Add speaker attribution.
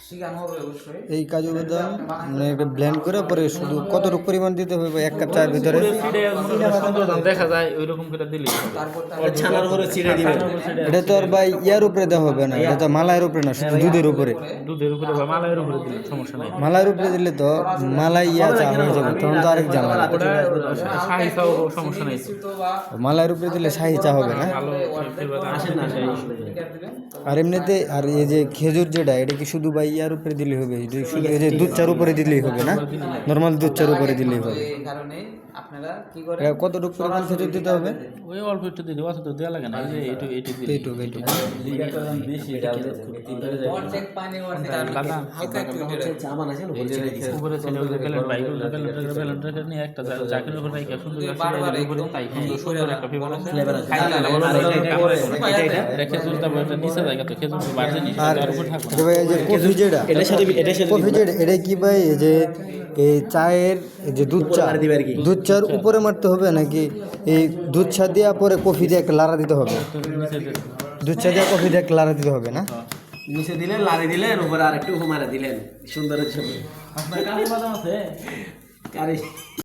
Speaker 1: শিখানো হবে অবশ্যই।
Speaker 2: এই কাজু বাদাম মানে এটা ব্লেন্ড করে পরে শুধু কতটুকু পরিমাণ দিতে হবে বা 1 কাপ চায়ের ভিতরে?
Speaker 3: দেখা যায় ওইরকম করে দিলেই হবে।
Speaker 1: তারপর
Speaker 4: ছানার উপরে ছিঁড়ে দিবেন।
Speaker 2: এটা তো আর ভাই ইয়ার উপরে দেওয়া হবে না, এটা তো মালাইয়ের উপরে না, শুধু দুধের উপরে।
Speaker 3: দুধের উপরে বা মালাইয়ের উপরে দিলে সমস্যা নাই।
Speaker 2: মালাইয়ের উপরে দিলে তো মালাই ইয়া চা হয়ে যাবে, তখন তো আরেক ঝামেলা।
Speaker 3: শাহি চাও সমস্যা নাই।
Speaker 2: মালাইয়ের উপরে দিলে শাহি চা হবে না।
Speaker 3: ভালো ফ্লেভার আসে না শাহি।
Speaker 2: আর এমনিতে আর এই যে খেজুর যেটা, এটা কি শুধু ভাই ইয়ার উপরে দিলে হবে? শুধু এই যে দুধ চার উপরে দিলেই হবে না, নর্মাল দুধ চার উপরে দিলেই হবে।
Speaker 1: এই কারণে আপনারা কি করেন,
Speaker 2: এটা কতটুকু পরিমাণ খেজুর দিতে হবে?
Speaker 3: ওই অল্প একটু দিলে অত তো দেওয়া লাগে না। এই যে এইটু দিলে
Speaker 2: এইটুকু
Speaker 1: অর্ধেক পানি অর্ধেক
Speaker 3: দাদা
Speaker 1: হালকা একটু
Speaker 4: জামান আছে না, বলছে নাকি?
Speaker 3: উপরে ছিল ওই যে ব্যালেন্ডার নিয়ে একটা জাকের উপর রাখা সুন্দর করে উপরে তাই সুন্দর একটা ফ্লেভার আছে। এটা খেজুর তারপর এটা নিচে জায়গা তো খেজুর বাড়ছে নিচে
Speaker 2: আর
Speaker 3: তার উপর থাকবে।
Speaker 2: এটা ভাই এই যে কফি যেটা, কফি যেটা, এটা কি ভাই এই যে এই চায়ের এই যে দুধ চা, দুধ চার উপরে মারতে হবে নাকি এই দুধ চা দেওয়া পরে কফি দিয়ে একটা লাড়া দিতে হবে? দুধ চা দিয়ে কফি দিয়ে একটা লাড়া দিতে হবে না?
Speaker 4: নিচে দিলেন, লাড়ি দিলেন, উপরে আরেকটু হুমারা দিলেন, সুন্দরের জন্য।
Speaker 3: আপনার কাছে বাদাম আছে?
Speaker 4: কারি